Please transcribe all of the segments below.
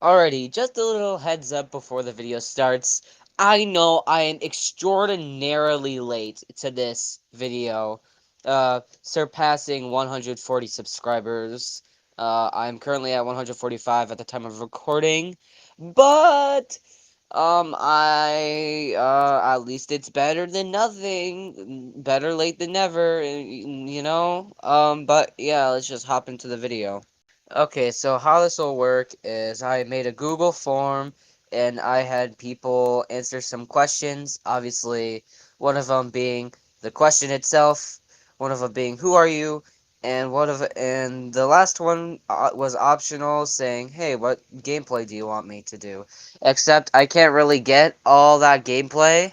Alrighty, just a little heads up before the video starts. I know I am extraordinarily late to this video, surpassing 140 subscribers. I'm currently at 145 at the time of recording, but at least it's better than nothing. Better late than never, you know? But yeah, let's just hop into the video. Okay, so how this will work is I made a Google form and I had people answer some questions. Obviously, one of them being the question itself, one of them being who are you, and the last one was optional, saying, "Hey, what gameplay do you want me to do?" Except I can't really get all that gameplay,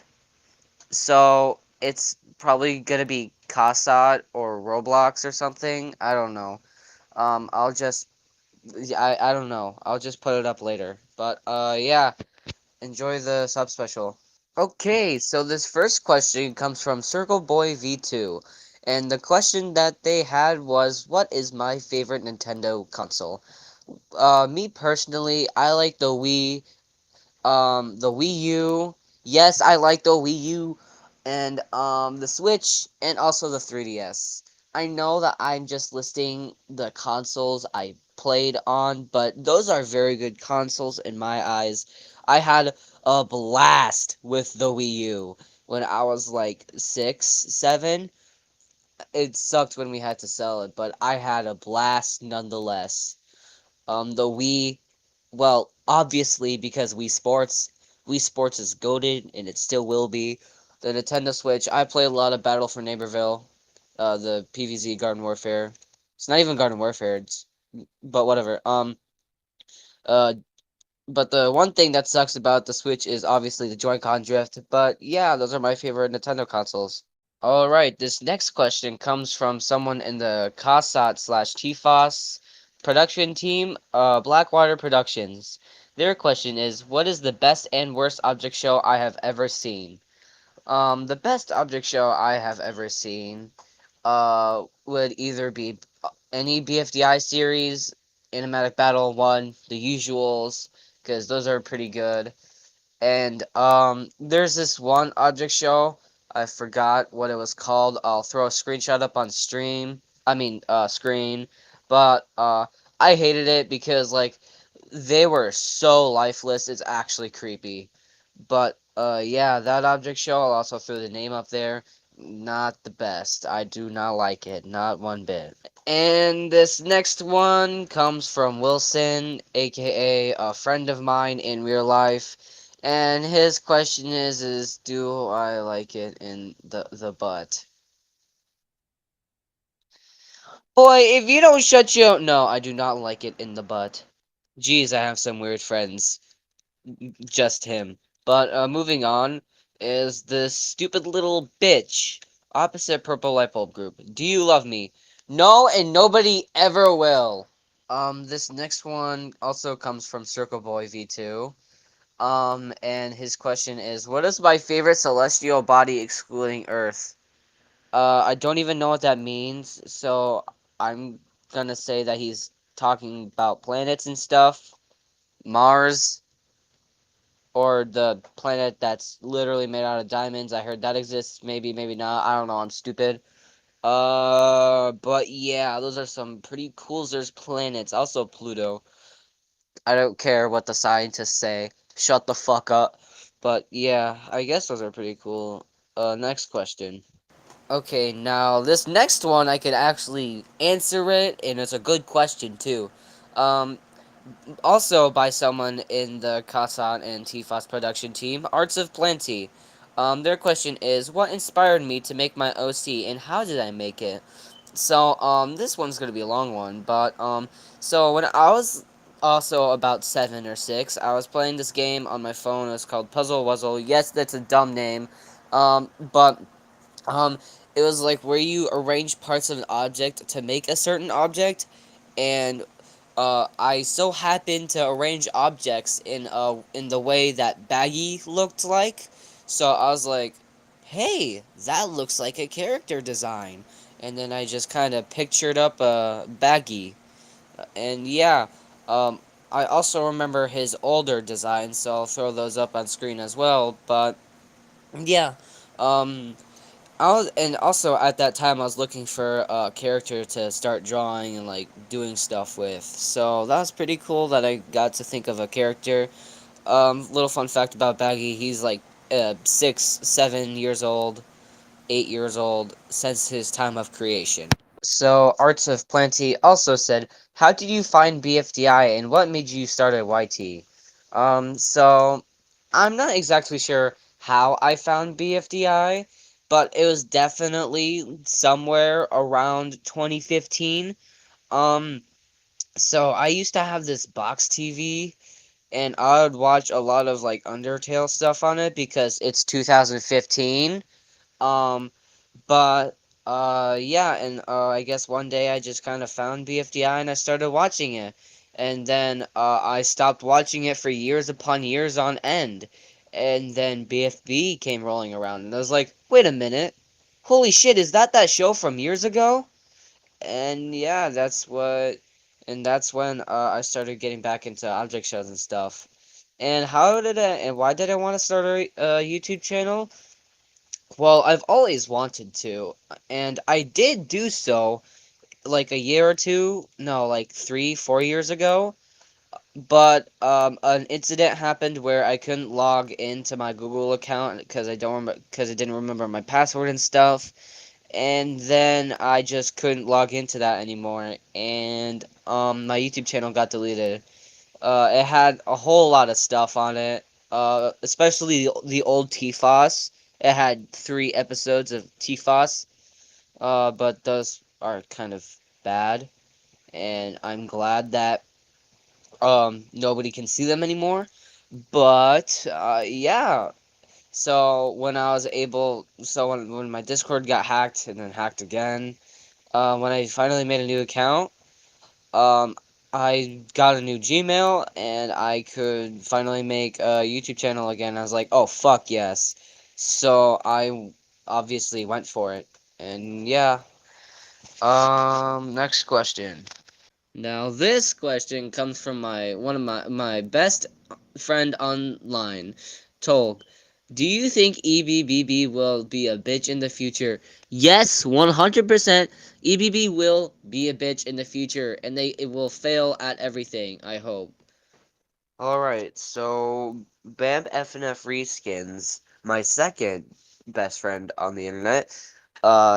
so it's probably gonna be Kasat or Roblox or something. I don't know. I'll just yeah, I don't know. I'll just put it up later. But yeah, enjoy the sub special. Okay, so this first question comes from Circle Boy V2, and the question that they had was, "What is my favorite Nintendo console?" Me personally, I like the Wii U. Yes, I like the Wii U and the Switch and also the 3DS. I know that I'm just listing the consoles I played on, but those are very good consoles in my eyes. I had a blast with the Wii U when I was like 6, 7. It sucked when we had to sell it, but I had a blast nonetheless. The Wii, well, obviously because Wii Sports is goated and it still will be. The Nintendo Switch, I play a lot of Battle for Neighborville, the PvZ Garden Warfare. It's not even Garden Warfare, but whatever. Uh, but the one thing that sucks about the Switch is obviously the Joy-Con drift. But yeah, those are my favorite Nintendo consoles. All right, this next question comes from someone in the COSAT slash TFOS production team, Blackwater Productions. Their question is, what is the best and worst object show I have ever seen? The best object show I have ever seen, would either be any BFDI series, Animatic Battle 1, The Usuals, because those are pretty good. And there's this one object show. I forgot what it was called. I'll throw a screenshot up on stream. Screen. But I hated it because like they were so lifeless. It's actually creepy. But yeah, that object show. I'll also throw the name up there. Not the best. I do not like it. Not one bit. And this next one comes from Wilson, aka a friend of mine in real life. And his question is do I like it in the butt? Boy, if you don't shut your no, I do not like it in the butt. Geez, I have some weird friends. Just him. But moving on is this stupid little bitch. Opposite purple light bulb group. Do you love me? No, and nobody ever will. This next one also comes from Circle Boy V2. And his question is, what is my favorite celestial body excluding Earth? I don't even know what that means, so I'm gonna say that he's talking about planets and stuff. Mars, or the planet that's literally made out of diamonds. I heard that exists. Maybe, maybe not. I don't know. I'm stupid. But yeah, those are some pretty cool. There's planets. Also Pluto. I don't care what the scientists say. Shut the fuck up. But yeah, I guess those are pretty cool. Next question. Okay, now this next one I can actually answer it, and it's a good question too. Um, Also by someone in the Kasan and Tifas production team, Arts of Plenty. Their question is, what inspired me to make my OC, and how did I make it? So, this one's gonna be a long one, but, so when I was also about 7 or 6, I was playing this game on my phone. It was called Puzzle Wuzzle. Yes, that's a dumb name, but um, it was like where you arrange parts of an object to make a certain object, and I so happened to arrange objects in the way that Baggy looked like. So I was like, "Hey, that looks like a character design," and then I just kind of pictured up a Baggy, and yeah, um. I also remember his older designs, so I'll throw those up on screen as well. But yeah, um, I was, and also at that time I was looking for a character to start drawing and like doing stuff with. So that was pretty cool that I got to think of a character. Little fun fact about Baggy: he's like 6, 7 years old, 8 years old since his time of creation. So Arts of Plenty also said, "How did you find BFDI and what made you start a YT?" So I'm not exactly sure how I found BFDI, but it was definitely somewhere around 2015. Um, so I used to have this box TV and I would watch a lot of like Undertale stuff on it because it's 2015. Um, but yeah, and I guess one day I just kind of found BFDI and I started watching it. And then I stopped watching it for years upon years on end. And then BFB came rolling around and I was like, "Wait a minute. Holy shit, is that show from years ago?" And yeah, that's when I started getting back into object shows and stuff. And why did I want to start a YouTube channel? Well, I've always wanted to, and I did do so like a year or two, no, like 3, 4 years ago. But an incident happened where I couldn't log into my Google account because I didn't remember my password and stuff. And then I just couldn't log into that anymore, and my YouTube channel got deleted. It had a whole lot of stuff on it, especially the old TFOS. It had 3 episodes of TFOS, but those are kind of bad, and I'm glad that nobody can see them anymore. But yeah, so when my Discord got hacked and then hacked again, when I finally made a new account. Um, I got a new Gmail and I could finally make a YouTube channel again. I was like, oh, fuck yes. So I obviously went for it. And yeah. Next question. Now this question comes from one of my best friend online, Tolk. Do you think EBBB will be a bitch in the future? Yes, 100%. EBB will be a bitch in the future, and it will fail at everything, I hope. Alright, so Bam FNF Reskins, my second best friend on the internet,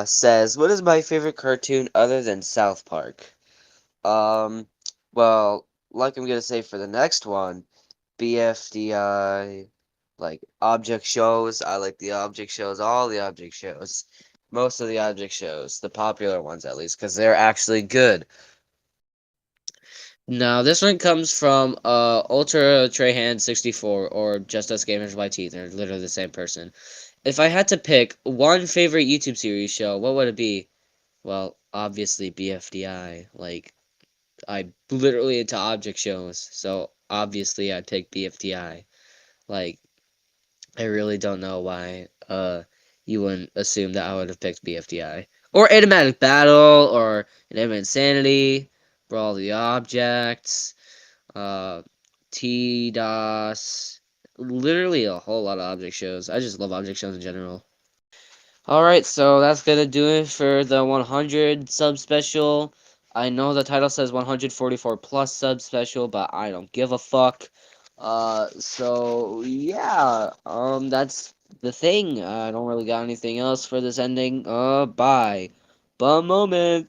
says, what is my favorite cartoon other than South Park? Um, well, like I'm gonna say for the next one, BFDI, like object shows. I like the object shows, all the object shows, most of the object shows, the popular ones at least, because they're actually good. Now, this one comes from Ultra Treyhand 64 or Just Us Gamers YT. They're literally the same person. If I had to pick one favorite YouTube series show, what would it be? Well, obviously BFDI. Like, I'm literally into object shows, so obviously I'd pick BFDI. Like, I really don't know why you wouldn't assume that I would have picked BFDI. Or Automatic Battle, or Enigma Insanity, Brawl the Objects, uh, T-DOS, literally a whole lot of object shows. I just love object shows in general. Alright, so that's gonna do it for the 100 sub special. I know the title says 144 plus sub special, but I don't give a fuck. So yeah, that's the thing. I don't really got anything else for this ending. Bye. Bum moment.